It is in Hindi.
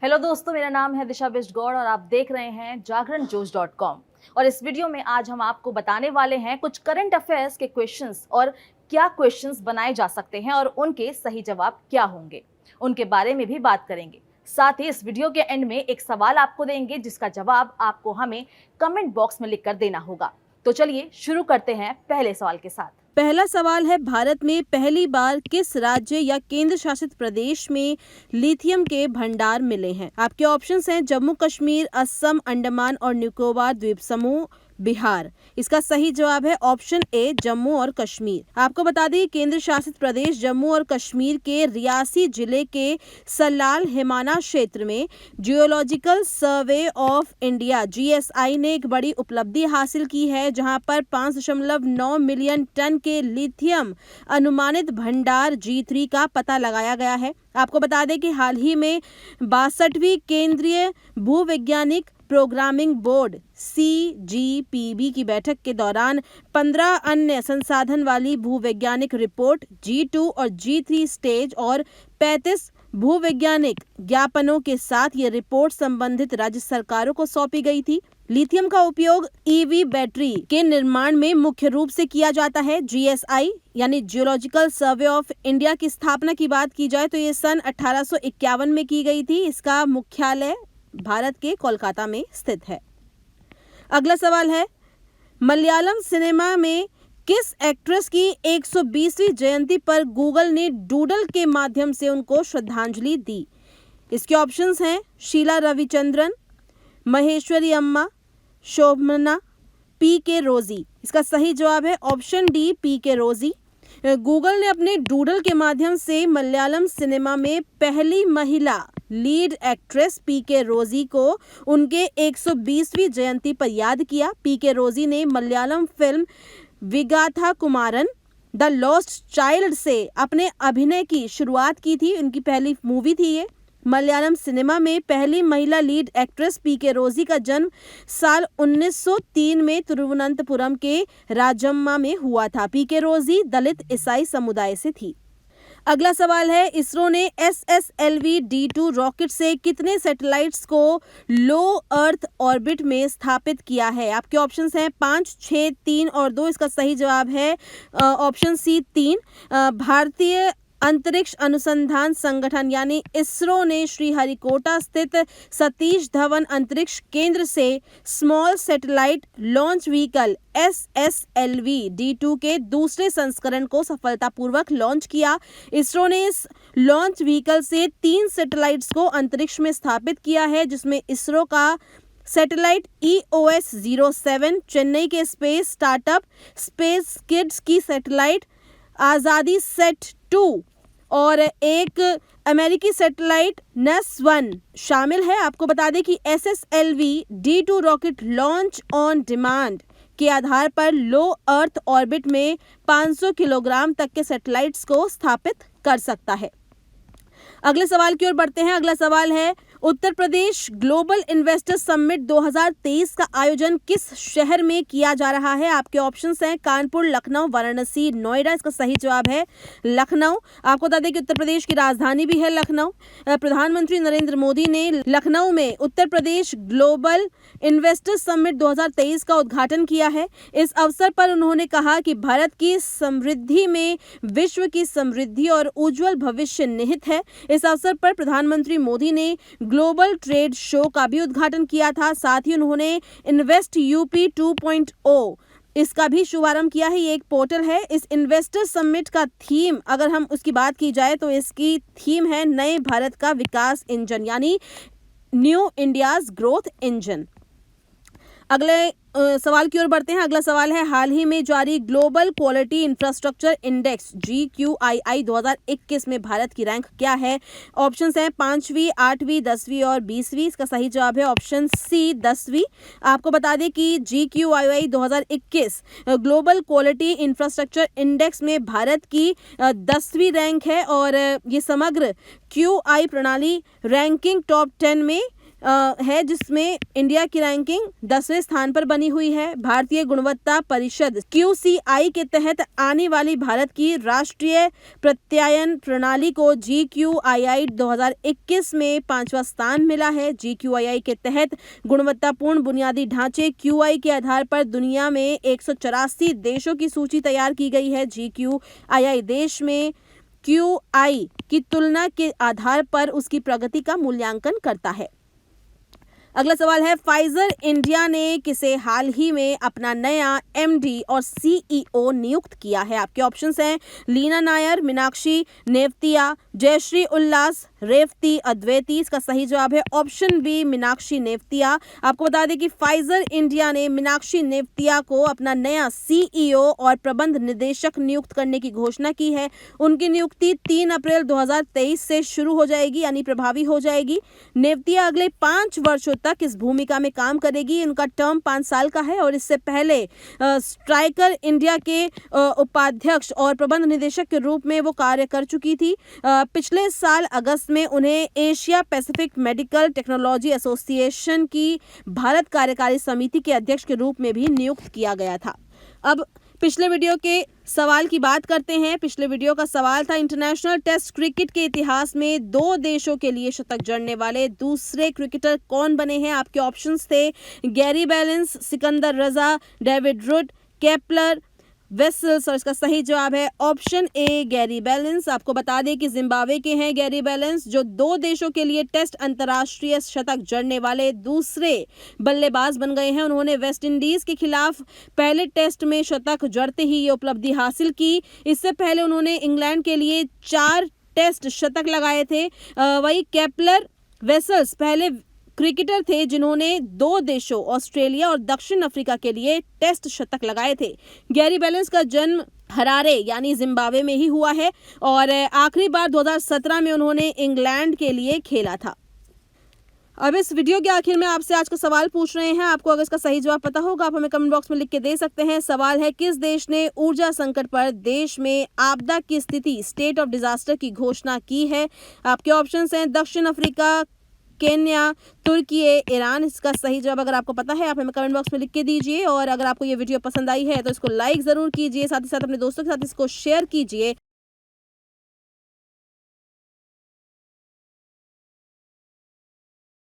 हेलो दोस्तों, मेरा नाम है दिशा बिष्टगौड़ और आप देख रहे हैं जागरणजोश.com। और इस वीडियो में आज हम आपको बताने वाले हैं कुछ करंट अफेयर्स के क्वेश्चंस और क्या क्वेश्चंस बनाए जा सकते हैं और उनके सही जवाब क्या होंगे, उनके बारे में भी बात करेंगे। साथ ही इस वीडियो के एंड में एक सवाल आपको देंगे जिसका जवाब आपको हमें कमेंट बॉक्स में लिखकर देना होगा। तो चलिए शुरू करते हैं पहले सवाल के साथ। पहला सवाल है, भारत में पहली बार किस राज्य या केंद्र शासित प्रदेश में लिथियम के भंडार मिले हैं? आपके ऑप्शंस हैं जम्मू कश्मीर, असम, अंडमान और निकोबार द्वीप समूह, बिहार। इसका सही जवाब है ऑप्शन ए, जम्मू और कश्मीर। आपको बता दें केंद्र शासित प्रदेश जम्मू और कश्मीर के रियासी जिले के सलाल हिमाना क्षेत्र में geological survey of India (GSI) ने एक बड़ी उपलब्धि हासिल की है, जहां पर 5.9 मिलियन टन के लिथियम अनुमानित भंडार G3 का पता लगाया गया है। आपको बता दें कि हाल ही में 62वीं केंद्रीय भूवैज्ञानिक प्रोग्रामिंग बोर्ड CGPB की बैठक के दौरान 15 अन्य संसाधन वाली भूवैज्ञानिक रिपोर्ट G2 और G3 स्टेज और 35 भूवैज्ञानिक ज्ञापनों के साथ ये रिपोर्ट संबंधित राज्य सरकारों को सौंपी गई थी। लिथियम का उपयोग EV बैटरी के निर्माण में मुख्य रूप से किया जाता है। GSI यानी जियोलॉजिकल सर्वे ऑफ इंडिया की स्थापना की बात की जाए तो ये सन 1851 में की गई थी। इसका मुख्यालय भारत के कोलकाता में स्थित है। अगला सवाल है, मलयालम सिनेमा में किस एक्ट्रेस की 120वीं जयंती पर गूगल ने डूडल के माध्यम से उनको श्रद्धांजलि दी? इसके ऑप्शंस हैं शीला रविचंद्रन, महेश्वरी अम्मा, शोभना, PK रोजी। इसका सही जवाब है ऑप्शन डी, PK रोजी। गूगल ने अपने डूडल के माध्यम से मलयालम सिनेमा में पहली महिला लीड एक्ट्रेस PK रोजी को उनके 120वीं जयंती पर याद किया। PK रोजी ने Malayalam film Vigathakumaran the lost child से अपने अभिनय की शुरुआत की थी। उनकी पहली मूवी थी ये। मलयालम सिनेमा में पहली महिला लीड एक्ट्रेस PK रोजी का जन्म साल 1903 में तिरुवनंतपुरम के राजम्मा में हुआ था। PK रोजी दलित ईसाई समुदाय से थी। अगला सवाल है, इसरो ने SSLV D2 रॉकेट से कितने सैटेलाइट्स को लो अर्थ ऑर्बिट में स्थापित किया है? आपके ऑप्शंस हैं 5, 6, 3 और 2। इसका सही जवाब है ऑप्शन सी, 3। भारतीय अंतरिक्ष अनुसंधान संगठन यानी इसरो ने श्रीहरिकोटा स्थित सतीश धवन अंतरिक्ष केंद्र से small satellite launch vehicle SSLV D2 के दूसरे संस्करण को सफलतापूर्वक लॉन्च किया। इसरो ने इस लॉन्च व्हीकल से 3 सैटेलाइट्स को अंतरिक्ष में स्थापित किया है, जिसमें इसरो का सैटेलाइट EOS-07, चेन्नई के स्पेस स्टार्टअप स्पेस किड्स की सैटेलाइट आज़ादी सेट 2 और एक अमेरिकी सैटेलाइट NES-1 शामिल है। आपको बता दें कि SSLV D2 rocket launch on demand के आधार पर लो अर्थ ऑर्बिट में 500 किलोग्राम तक के सैटेलाइट्स को स्थापित कर सकता है। अगले सवाल की ओर बढ़ते हैं। अगला सवाल है, Uttar Pradesh global investor summit 2023 का आयोजन किस शहर में किया जा रहा है? आपके ऑप्शंस हैं कानपुर, लखनऊ, वाराणसी, नोएडा। इसका सही जवाब है लखनऊ। आपको बता दें कि उत्तर प्रदेश की राजधानी भी है लखनऊ। प्रधानमंत्री नरेंद्र मोदी ने लखनऊ में Uttar Pradesh global investor summit 2023 का उद्घाटन किया है। इस अवसर पर उन्होंने कहा कि भारत की समृद्धि में विश्व की समृद्धि और उज्जवल भविष्य निहित है। इस अवसर पर प्रधानमंत्री मोदी ने ग्लोबल ट्रेड शो का भी उद्घाटन किया था। साथ ही उन्होंने इन्वेस्ट यूपी 2.0 इसका भी शुभारंभ किया है। ये एक पोर्टल है। इस इन्वेस्टर समिट का थीम अगर हम उसकी बात की जाए तो इसकी थीम है नए भारत का विकास इंजन, यानी न्यू इंडियाज ग्रोथ इंजन। अगले सवाल की ओर बढ़ते हैं। अगला सवाल है, हाल ही में जारी global quality infrastructure index GQII 2021 में भारत की रैंक क्या है? ऑप्शंस हैं 5वीं, 8वीं, 10वीं और 20वीं। इसका सही जवाब है ऑप्शन सी, 10वीं। आपको बता दें कि GQII 2021 global quality infrastructure index में भारत की 10वीं रैंक है और ये समग्र QI प्रणाली रैंकिंग टॉप 10 में है जिसमें इंडिया की रैंकिंग 10वें स्थान पर बनी हुई है। भारतीय गुणवत्ता परिषद QCI के तहत आने वाली भारत की राष्ट्रीय प्रत्यायन प्रणाली को GQII 2021 में 5वां स्थान मिला है। GQII के तहत गुणवत्तापूर्ण बुनियादी ढांचे QI के आधार पर दुनिया में 184 देशों की सूची तैयार की गई है। GQII देश में QI की तुलना के आधार पर उसकी प्रगति का मूल्यांकन करता है। अगला सवाल है, फाइजर इंडिया ने किसे हाल ही में अपना नया MD और CEO नियुक्त किया है? आपके ऑप्शंस हैं लीना नायर, मीनाक्षी नेवतिया, जयश्री उल्लास, रेवती अद्वैती। इसका सही जवाब है ऑप्शन बी, मीनाक्षी नेवतिया। आपको बता दें कि फाइजर इंडिया ने मीनाक्षी नेवतिया को अपना नया CEO और प्रबंध निदेशक नियुक्त करने की घोषणा की है। उनकी नियुक्ति 3 अप्रैल 2023 से शुरू हो जाएगी, यानी प्रभावी हो जाएगी। नेवतिया अगले 5 वर्षों तक इस भूमिका में काम करेगी। उनका टर्म 5 साल का है और इससे पहले स्ट्राइकर इंडिया के उपाध्यक्ष और प्रबंध निदेशक के रूप में वो कार्य कर चुकी थी। पिछले साल अगस्त में उन्हें Asia Pacific medical technology association की भारत कार्यकारी समिति के अध्यक्ष के रूप में भी नियुक्त किया गया था। अब पिछले वीडियो के सवाल की बात करते हैं। पिछले वीडियो का सवाल था, इंटरनेशनल टेस्ट क्रिकेट के इतिहास में 2 देशों के लिए शतक जड़ने वाले दूसरे क्रिकेटर कौन बने हैं? आपके ऑप्शंस थे गैरी बैलेंस, सिकंदर रजा, डेविड रुड, केपलर वेसल्स। और इसका सही जवाब है ऑप्शन ए, गैरी बैलेंस। आपको बता दें कि जिम्बाब्वे के हैं गैरी बैलेंस, जो 2 देशों के लिए टेस्ट अंतर्राष्ट्रीय शतक जड़ने वाले दूसरे बल्लेबाज बन गए हैं। उन्होंने वेस्ट इंडीज के खिलाफ पहले टेस्ट में शतक जड़ते ही ये उपलब्धि हासिल की। इससे पहले उन्होंने इंग्लैंड के लिए 4 टेस्ट शतक लगाए थे। वही केपलर वेसल्स पहले क्रिकेटर थे जिन्होंने 2 देशों ऑस्ट्रेलिया और दक्षिण अफ्रीका के लिए टेस्ट शतक लगाए थे। गैरी बैलेंस का जन्म हरारे यानी जिम्बाब्वे में ही हुआ है और आखिरी बार 2017 में उन्होंने इंग्लैंड के लिए खेला था। अब इस वीडियो के आखिर में आपसे आज का सवाल पूछ रहे हैं। आपको अगर इसका सही जवाब पता होगा आप हमें कमेंट बॉक्स में लिख के दे सकते हैं। सवाल है, किस देश ने ऊर्जा संकट पर देश में आपदा की स्थिति स्टेट ऑफ डिजास्टर की घोषणा की है? आपके ऑप्शंस हैं दक्षिण अफ्रीका, केन्या, तुर्की, ईरान। इसका सही जवाब अगर आपको पता है आप हमें कमेंट बॉक्स में लिख के दीजिए। और अगर आपको ये वीडियो पसंद आई है तो इसको लाइक ज़रूर कीजिए, साथ ही साथ अपने दोस्तों के साथ इसको शेयर कीजिए।